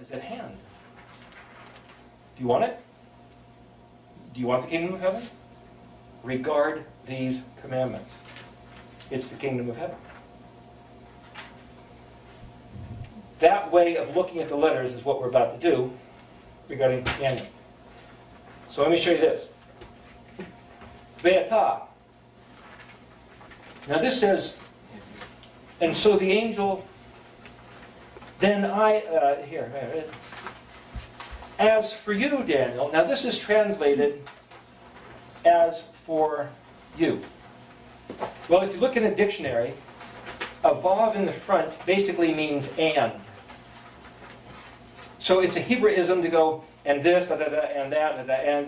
is at hand. Do you want it? Do you want the kingdom of heaven? Regard these commandments. It's the kingdom of heaven. That way of looking at the letters is what we're about to do regarding Daniel. So let me show you this. Ve'atah. Now this says, and so the angel, then as for you, Daniel. Now this is translated as for you. Well, if you look in a dictionary, a vav in the front basically means and. So it's a Hebraism to go, and this, and that, and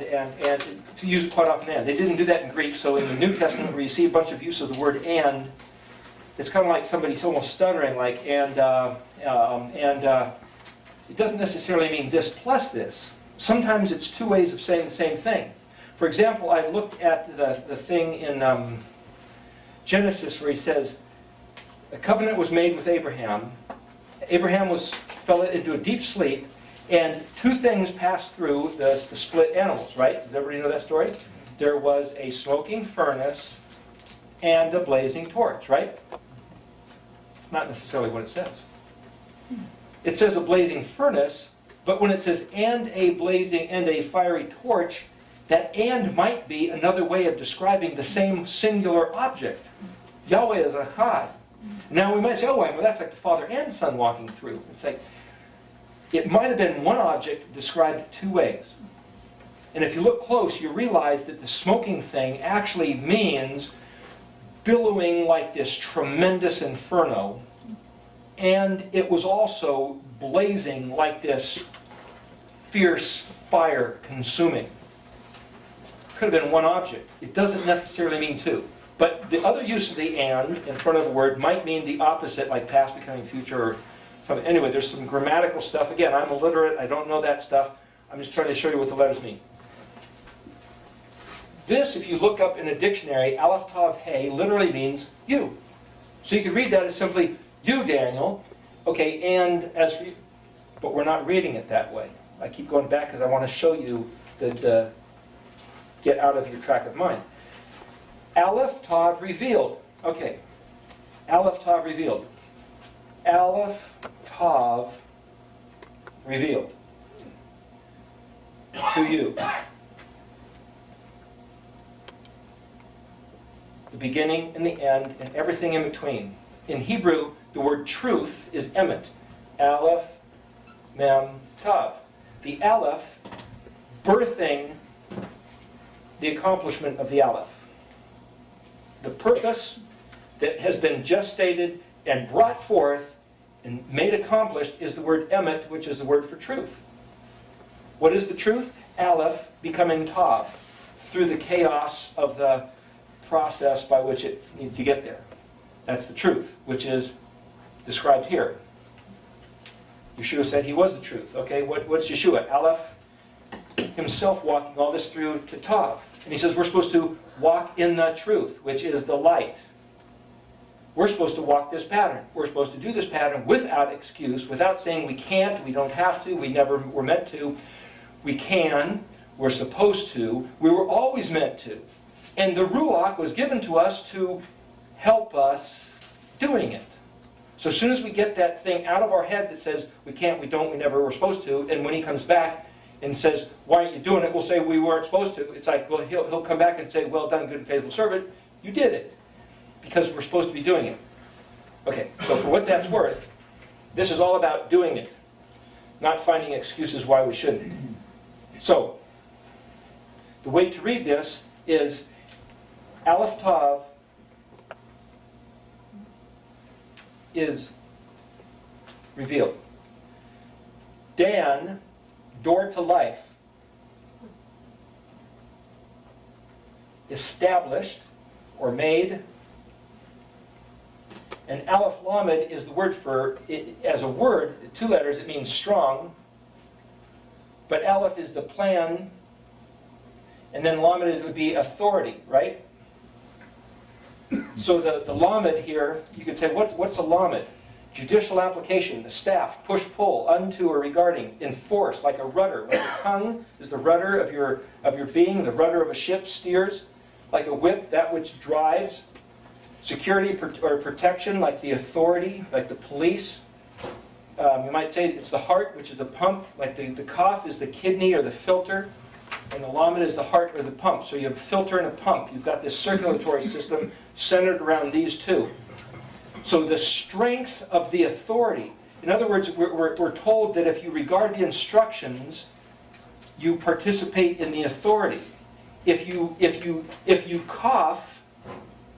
to use it quite often and. They didn't do that in Greek, so in the New Testament where you see a bunch of use of the word and, it's kind of like somebody's almost stuttering, like, it doesn't necessarily mean this plus this. Sometimes it's two ways of saying the same thing. For example, I looked at the thing in Genesis where he says, a covenant was made with Abraham. Abraham fell into a deep sleep, and two things passed through the split animals, right? Does everybody know that story? There was a smoking furnace and a blazing torch, right? Not necessarily what it says. It says a blazing furnace, but when it says and a blazing and a fiery torch, that and might be another way of describing the same singular object. Yahweh is echad. Now we might say, oh, well, that's like the Father and Son walking through. It's like, it might have been one object described two ways. And if you look close, you realize that the smoking thing actually means billowing like this tremendous inferno. And it was also blazing like this fierce fire consuming. Could have been one object. It doesn't necessarily mean two. But the other use of the and in front of the word might mean the opposite, like past becoming future or something. Anyway, there's some grammatical stuff. Again, I'm illiterate. I don't know that stuff. I'm just trying to show you what the letters mean. This, if you look up in a dictionary, Aleph Tav Hey literally means you. So you could read that as simply, you, Daniel. Okay, and as for you. But we're not reading it that way. I keep going back because I want to show you that get out of your track of mind. Aleph Tav revealed. Okay. Aleph Tav revealed. Aleph Tav revealed. To you. The beginning and the end and everything in between. In Hebrew, the word truth is emet. Aleph, Mem, Tav. The Aleph birthing the accomplishment of the Aleph. The purpose that has been gestated and brought forth and made accomplished is the word emet, which is the word for truth. What is the truth? Aleph becoming Tav through the chaos of the process by which it needs to get there. That's the truth, which is described here. Yeshua said he was the truth. Okay, what's Yeshua? Aleph himself walking all this through to Tav. And he says we're supposed to walk in the truth, which is the light. We're supposed to walk this pattern. We're supposed to do this pattern without excuse, without saying we can't, we don't have to, we never were meant to. We can, we're supposed to, we were always meant to. And the Ruach was given to us to help us doing it. So as soon as we get that thing out of our head that says we can't, we don't, we never were supposed to, and when he comes back and says, why aren't you doing it? We'll say we weren't supposed to. It's like, well, he'll come back and say, well done, good and faithful servant. You did it. Because we're supposed to be doing it. Okay, so for what that's worth, this is all about doing it. Not finding excuses why we shouldn't. So, the way to read this is Aleph Tav is revealed. Dan, door to life, established or made. And Aleph Lamed is the word for, as a word, two letters, it means strong. But Aleph is the plan, and then Lamed would be authority, right? So the Lamed here, you could say, what's a Lamed? Judicial application, the staff, push, pull, unto or regarding, enforce, like a rudder. Like the tongue is the rudder of your being, the rudder of a ship steers. Like a whip, that which drives. Security or protection, like the authority, like the police. You might say it's the heart, which is the pump. Like the cough is the kidney or the filter. And the lamed is the heart or the pump. So you have a filter and a pump. You've got this circulatory system centered around these two. So the strength of the authority. In other words, we're told that if you regard the instructions, you participate in the authority. If you cough,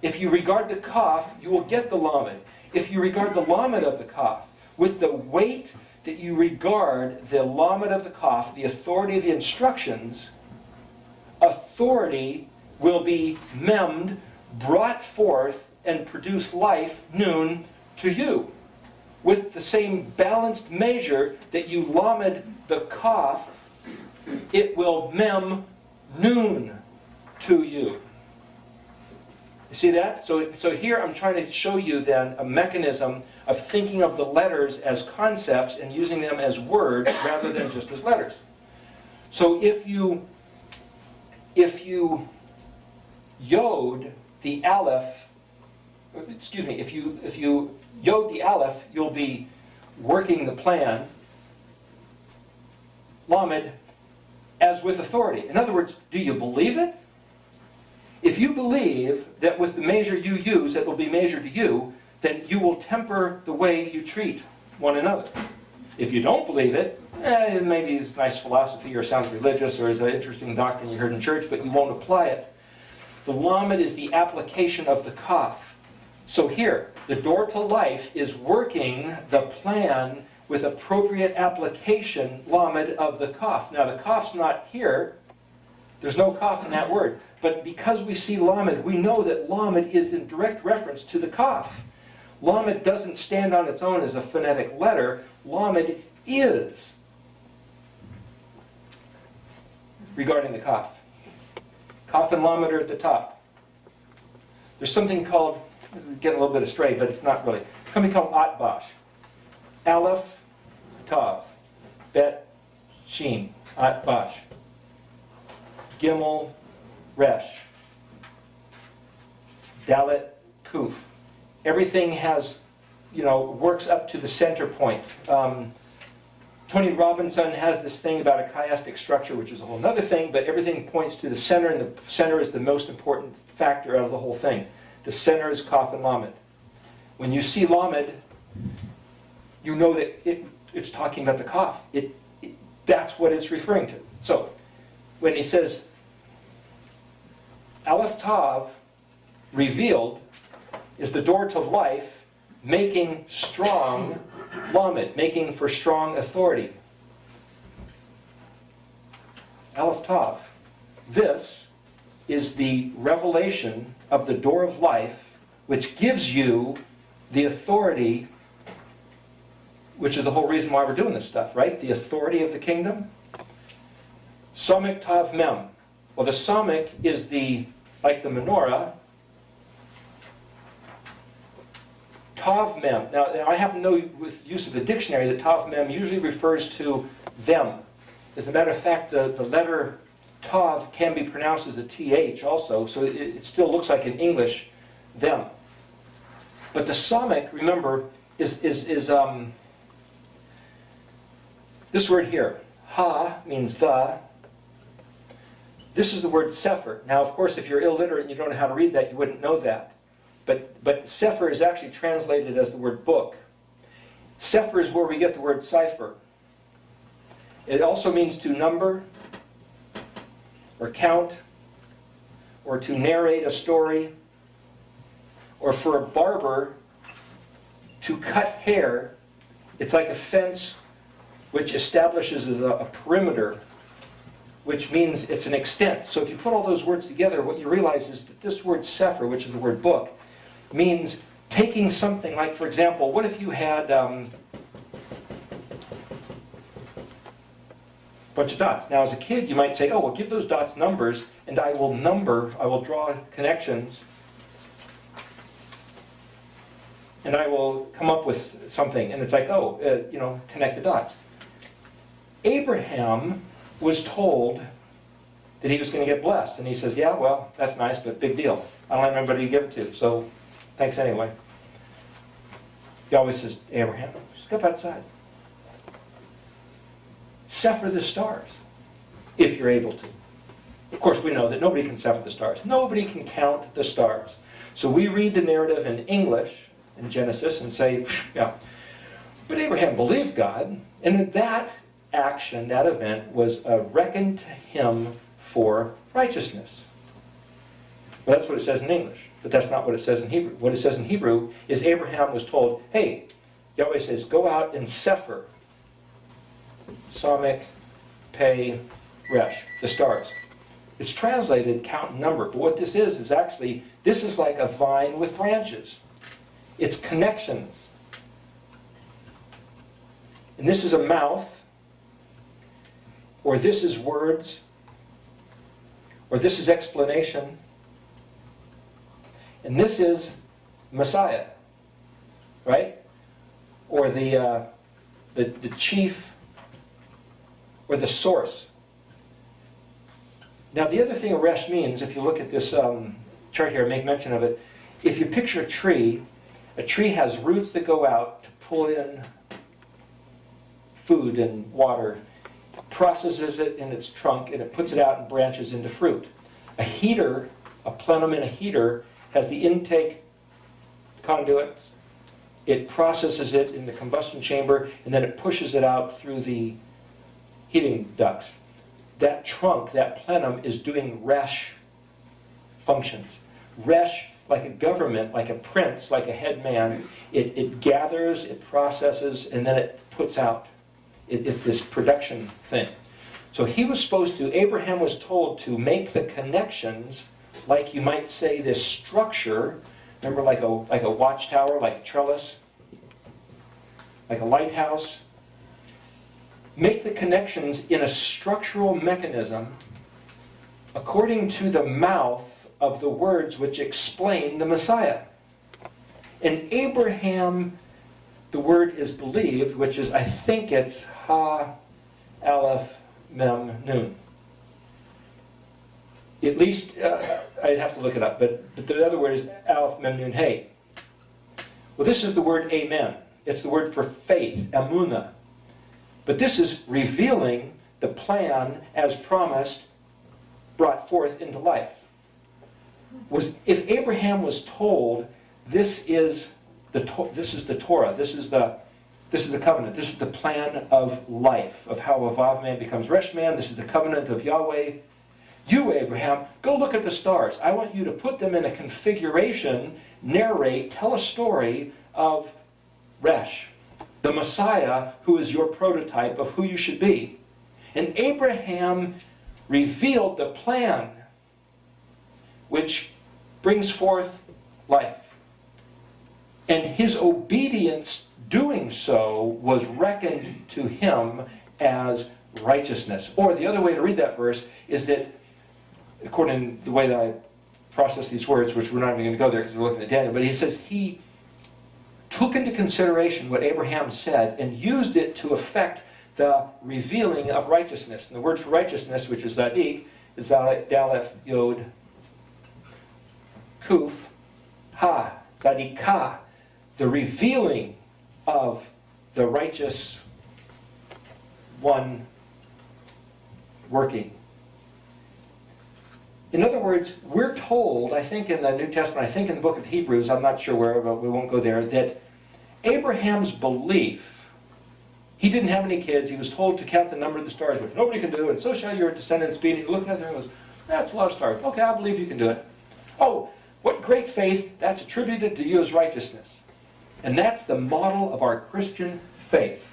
if you regard the cough, you will get the lamed. If you regard the lamed of the cough, with the weight that you regard the lamed of the cough, the authority of the instructions, authority will be memmed, brought forth, and produce life, noon, to you. With the same balanced measure that you lamed the cough, it will mem noon to you. You see that? So here I'm trying to show you then a mechanism of thinking of the letters as concepts and using them as words rather than just as letters. So if you yod the aleph, if you yod the aleph, you'll be working the plan, lamed, as with authority. In other words, do you believe it? If you believe that with the measure you use it will be measured to you, then you will temper the way you treat one another. If you don't believe it, maybe it's nice philosophy or sounds religious or is an interesting doctrine you heard in church, but you won't apply it. The lamed is the application of the kaf. So here, the door to life is working the plan with appropriate application, lamed, of the kaf. Now the kaf's not here. There's no kaf in that word. But because we see lamed, we know that lamed is in direct reference to the kaf. Lamed doesn't stand on its own as a phonetic letter. Lamed is regarding the kaf. Kaf and lamed are at the top. There's something called, getting a little bit astray, but it's not really. Something called atbash. Aleph, tav, bet, sheen, atbash. Gimel, resh. Dalet, kuf. Everything has, works up to the center point. Tony Robinson has this thing about a chiastic structure, which is a whole other thing, but everything points to the center, and the center is the most important factor out of the whole thing. The center is kaf and lamed. When you see lamed, you know that it's talking about the kaf. That's what it's referring to. So, when he says, Aleph Tav, revealed, is the door to life, making strong lamed, making for strong authority. Aleph Tav. This is the revelation of the door of life, which gives you the authority, which is the whole reason why we're doing this stuff, right? The authority of the kingdom. Samik Tav Mem. Well, the samik is like the menorah. Tav Mem. Now, I happen to know with use of the dictionary that Tav Mem usually refers to them. As a matter of fact, the letter Tav can be pronounced as a TH also, so it still looks like in English, them. But the samik, remember, is this word here. Ha means the. This is the word sefer. Now, of course, if you're illiterate and you don't know how to read that, you wouldn't know that. But sefer is actually translated as the word book. Sefer is where we get the word cipher. It also means to number, or count, or to narrate a story, or for a barber to cut hair. It's like a fence which establishes a perimeter, which means it's an extent. So if you put all those words together, what you realize is that this word sefer, which is the word book, means taking something like, for example, what if you had a bunch of dots? Now, as a kid, you might say, oh, well, give those dots numbers, and I will draw connections. and I will come up with something. And it's like, connect the dots. Abraham was told that he was going to get blessed. And he says, yeah, well, that's nice, but big deal. I don't have anybody to give it to, so thanks anyway. He always says, Abraham, step outside. Sever the stars, if you're able to. Of course, we know that nobody can sever the stars. Nobody can count the stars. So we read the narrative in English, in Genesis, and say, yeah. But Abraham believed God, and that action, that event, was reckoned to him for righteousness. Well, that's what it says in English, but that's not what it says in Hebrew. What it says in Hebrew is Abraham was told, hey, Yahweh says, go out and sefer, Samek, Pei, Resh, the stars. It's translated count and number, but what this is actually, this is like a vine with branches. It's connections. And this is a mouth, or this is words, or this is explanation, and this is Messiah, right? Or the chief, or the source. Now the other thing Resh means, if you look at this chart here, make mention of it, if you picture a tree has roots that go out to pull in food and water, processes it in its trunk, and it puts it out and branches into fruit. A heater, a plenum in a heater, has the intake conduits. It processes it in the combustion chamber, and then it pushes it out through the heating ducts. That trunk, that plenum, is doing resh functions. Resh, like a government, like a prince, like a head man, it gathers, it processes, and then it puts out. It's this production thing. So he was supposed to, Abraham was told to make the connections, like you might say this structure, remember like a watchtower, like a trellis, like a lighthouse. Make the connections in a structural mechanism according to the mouth of the words which explain the Messiah. And Abraham, the word is believed, which is, I think it's Ha, Aleph, Mem, Nun. At least, I'd have to look it up, but the other word is Aleph, Mem, Nun, Hey. Well, this is the word Amen. It's the word for faith, Emunah. But this is revealing the plan as promised, brought forth into life. If Abraham was told, this is the Torah, this is the covenant, this is the plan of life, of how a Vav man becomes Resh man, this is the covenant of Yahweh. You, Abraham, go look at the stars. I want you to put them in a configuration, narrate, tell a story of Resh, the Messiah, who is your prototype of who you should be. And Abraham revealed the plan which brings forth life. And his obedience doing so was reckoned to him as righteousness. Or the other way to read that verse is that, according to the way that I process these words, which we're not even going to go there because we're looking at Daniel, but he says he took into consideration what Abraham said and used it to affect the revealing of righteousness. And the word for righteousness, which is Zadik, is Daleth Yod Kuf Ha, Zadikah, the revealing of the righteous one working. In other words, we're told, I think in the New Testament, I think in the book of Hebrews, I'm not sure where, but we won't go there, that Abraham's belief, he didn't have any kids, he was told to count the number of the stars, which nobody can do, and so shall your descendants be. And he looked at them and goes, that's a lot of stars. Okay, I believe you can do it. Oh, what great faith, that's attributed to you as righteousness. And that's the model of our Christian faith.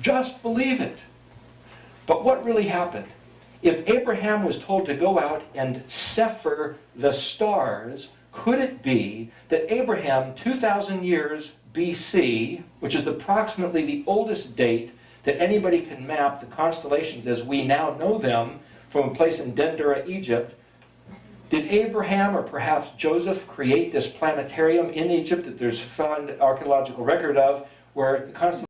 Just believe it. But what really happened? If Abraham was told to go out and sefer the stars, could it be that Abraham, 2,000 years BC, which is approximately the oldest date that anybody can map the constellations as we now know them from a place in Dendera, Egypt, Did Abraham or perhaps Joseph create this planetarium in Egypt that there's found archaeological record of, where the constellation